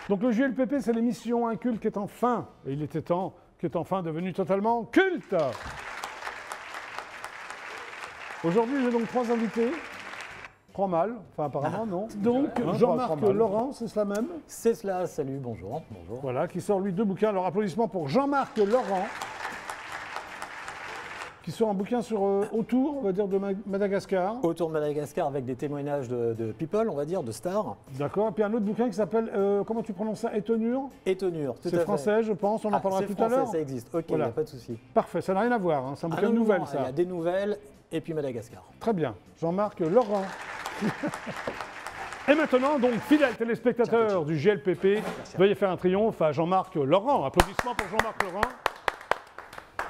Donc le JLPP, c'est l'émission Un culte qui est enfin, et il était temps, qui est enfin devenu totalement culte. Aujourd'hui, j'ai donc 3 invités. Prends mal, enfin apparemment non. Donc Jean-Marc Laurent, c'est cela même? C'est cela, salut, bonjour. Bonjour. Voilà, qui sort lui 2 bouquins. Alors applaudissements pour Jean-Marc Laurent, qui sort un bouquin sur autour, on va dire, de Madagascar. Autour de Madagascar avec des témoignages de people, on va dire, de stars. D'accord, et puis un autre bouquin qui s'appelle, comment tu prononces ça, Étonure? Étonure, tout à fait. C'est français, je pense, on en parlera tout à l'heure. Ça existe, ok, il voilà. n'y a pas de souci. Parfait, ça n'a rien à voir, hein. C'est un bouquin de nouvelles, ça. Il y a des nouvelles et puis Madagascar. Très bien, Jean-Marc Laurent. Et maintenant, donc, fidèles téléspectateurs du GLPP, veuillez faire un triomphe à Jean-Marc Laurent. Applaudissements pour Jean-Marc Laurent.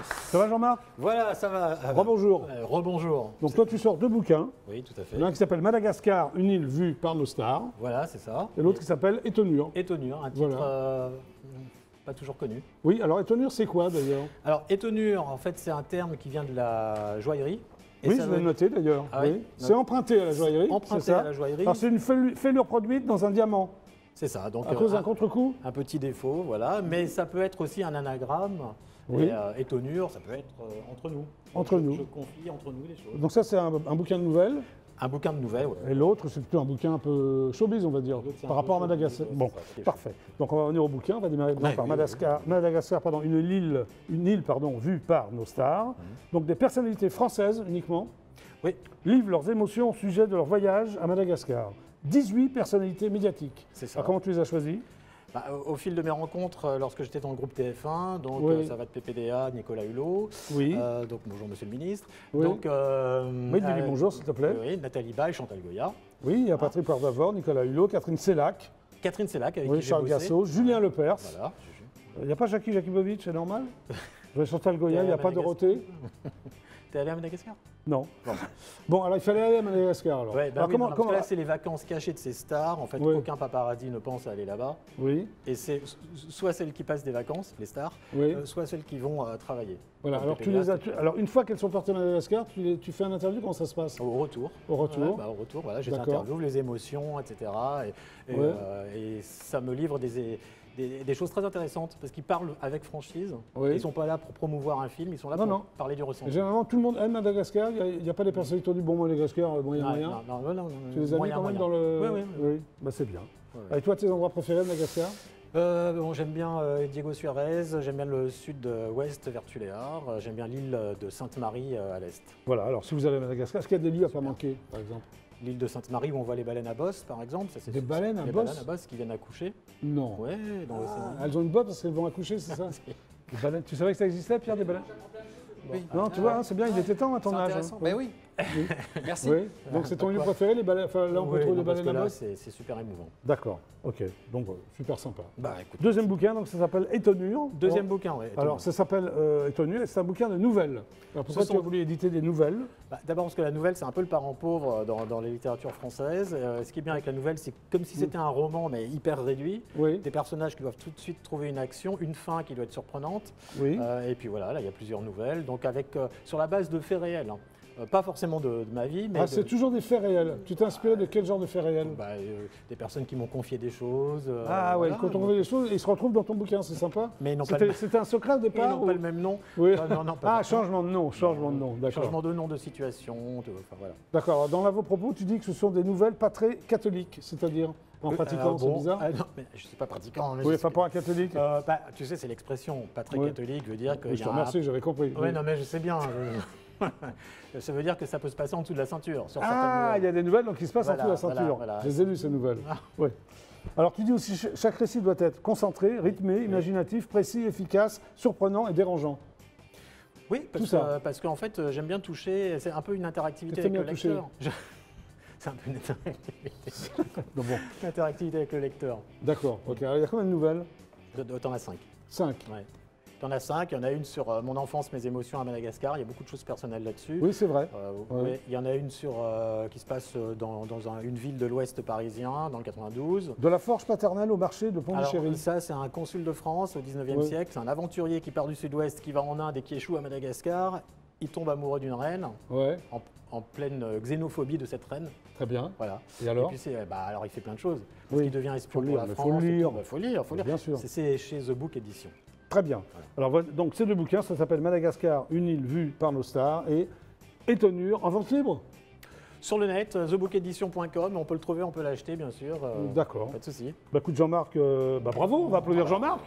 Ça va Jean-Marc? Voilà, ça va. Rebonjour. Rebonjour. Donc toi, tu sors 2 bouquins. Oui, tout à fait. L'un qui s'appelle Madagascar, une île vue par nos stars. Voilà, c'est ça. Et l'autre qui s'appelle Étonure. Étonure, un titre voilà. pas toujours connu. Oui, alors Étonure, c'est quoi d'ailleurs? Alors, Étonure, en fait, c'est un terme qui vient de la joaillerie. Et oui, je l'ai noté d'ailleurs. Ah, oui. C'est emprunté à la joaillerie. Emprunté à la joaillerie. Alors c'est une fêlure produite dans un diamant. C'est ça. Donc, à cause d'un contre-coup. Un petit défaut, voilà. Mais ça peut être aussi un anagramme. Oui. Et Étonure, ça peut être entre nous. Entre nous. Je confie entre nous les choses. Donc ça, c'est un bouquin de nouvelles. Un bouquin de nouvelles, oui. Et l'autre, c'est plutôt un bouquin un peu showbiz, on va dire, par rapport à Madagascar. Bon, parfait. Donc on va revenir au bouquin, on va démarrer par Madagascar. Madagascar, pardon, une île vue par nos stars. Donc des personnalités françaises uniquement. Oui. Livrent leurs émotions au sujet de leur voyage à Madagascar. 18 personnalités médiatiques. C'est ça. Alors, comment tu les as choisies? Au fil de mes rencontres, lorsque j'étais dans le groupe TF1, donc ça va de PPDA, Nicolas Hulot, oui. Donc bonjour Monsieur le Ministre, oui. donc oui, dis-lui bonjour s'il te plaît. Oui, Nathalie Baye, Chantal Goya. Oui, il y a Patrick Poivre-d'Avor, Nicolas Hulot, Catherine Sellac. Catherine Sellac avec oui, qui Charles Gassot, Julien Lepers. Voilà. Il n'y a pas Jackie Jakubowicz, c'est normal? Chantal Goya, il n'y a pas Dorothée. T'es allé à Madagascar? Non. Bon, alors il fallait aller à Madagascar alors. Ouais, alors comment là, c'est les vacances cachées de ces stars. En fait, aucun paparazzi ne pense à aller là-bas. Oui. Et c'est soit celles qui passent des vacances, les stars, soit celles qui vont travailler. Voilà, alors, alors une fois qu'elles sont parties à Madagascar, tu fais un interview, comment ça se passe? Au retour. Au retour. Ouais, au retour, voilà, j'ai des interviews, les émotions, etc. Et ça me livre des choses très intéressantes, parce qu'ils parlent avec franchise. Ils ne sont pas là pour promouvoir un film, ils sont là pour parler du ressenti. Généralement, tout le monde aime Madagascar. Il n'y a pas des personnes qui ont dit bon, Madagascar, bon, il n'y a rien. Non. Tu les as mis quand même dans le. Oui. Bah, c'est bien. Et toi, tes endroits préférés de Madagascar? J'aime bien Diego Suarez, j'aime bien le sud-ouest vers Tuléar, j'aime bien l'île de Sainte-Marie à l'est. Voilà, alors si vous allez à Madagascar, est-ce qu'il y a des lieux à ne pas manquer, par exemple? L'île de Sainte-Marie où on voit les baleines à bosse, par exemple. Ça, des baleines à bosse? Des baleines à bosse qui viennent accoucher. Non. Ouais, dans l'océan. Elles ont une bosse parce qu'elles vont accoucher, c'est ça? Des baleines. Tu savais que ça existait, Pierre, des baleines? Oui. Non, tu vois, c'est bien, il était temps à ton âge. Ben oui. Merci. Oui. Donc c'est ton lieu préféré, les baleines. Enfin, là, on peut trouver les baleines à bosse. C'est super émouvant. D'accord. Ok. Donc super sympa. Bah, écoute, deuxième bouquin, donc ça s'appelle Étonure. Deuxième bouquin, oui. Alors ça s'appelle Étonure et c'est un bouquin de nouvelles. Alors pourquoi tu as voulu éditer des nouvelles? D'abord parce que la nouvelle, c'est un peu le parent pauvre dans les littératures françaises. Ce qui est bien avec la nouvelle, c'est comme si c'était un roman, mais hyper réduit. Oui. Des personnages qui doivent tout de suite trouver une action, une fin qui doit être surprenante. Oui. Et puis voilà, là, il y a plusieurs nouvelles. Donc sur la base de faits réels. Pas forcément de ma vie, mais... c'est toujours des faits réels. Tu t'es inspiré de quel genre de faits réels? Des personnes qui m'ont confié des choses. Oui, quand on confié des choses, ils se retrouvent dans ton bouquin, c'est sympa. Mais c'était un secret au départ? Ils n'ont pas le même nom. Oui. Non, pas changement de nom, changement de nom, d'accord. Changement de nom, de situation, voilà. D'accord, dans vos propos, tu dis que ce sont des nouvelles pas très catholiques, c'est-à-dire en pratiquant, c'est bizarre? Non, mais je ne suis pas pratiquant. Oui, enfin pas un catholique. Tu sais, c'est l'expression pas très catholique, veut dire que... Je te remercie, j'avais compris. Oui, non, mais je sais bien. Ça veut dire que ça peut se passer en dessous de la ceinture. Il y a des nouvelles donc, qui se passent en dessous de la ceinture. Voilà. Je les ai lues, ces nouvelles. Oui. Alors, tu dis aussi chaque récit doit être concentré, rythmé, imaginatif, précis, efficace, surprenant et dérangeant. Oui, parce qu'en fait, j'aime bien toucher. C'est un peu une interactivité avec le lecteur. C'est un peu une interactivité avec le lecteur. D'accord. Ok. Alors, il y a combien de nouvelles? T'en as 5. 5. Ouais. T'en as 5, il y en a une sur mon enfance, mes émotions à Madagascar, il y a beaucoup de choses personnelles là-dessus. Oui, c'est vrai. Il y en a une qui se passe dans une ville de l'ouest parisien, dans le 92. De la forge paternelle au marché de Pondichéry. Ça, c'est un consul de France au 19e siècle, c'est un aventurier qui part du sud-ouest, qui va en Inde et qui échoue à Madagascar. il tombe amoureux d'une reine, en pleine xénophobie de cette reine. Très bien. Voilà. Et alors? puis alors il fait plein de choses. Parce qu'il devient espion pour la France. Faut lire. Bien sûr. C'est chez The Book Edition. Très bien. Voilà. Alors donc ces deux bouquins, ça s'appelle Madagascar, une île vue par nos stars et Étonnure en vente libre. Sur le net, thebookedition.com, on peut le trouver, on peut l'acheter bien sûr. D'accord. Pas de souci. Écoute Jean-Marc, bravo, on va applaudir Jean-Marc.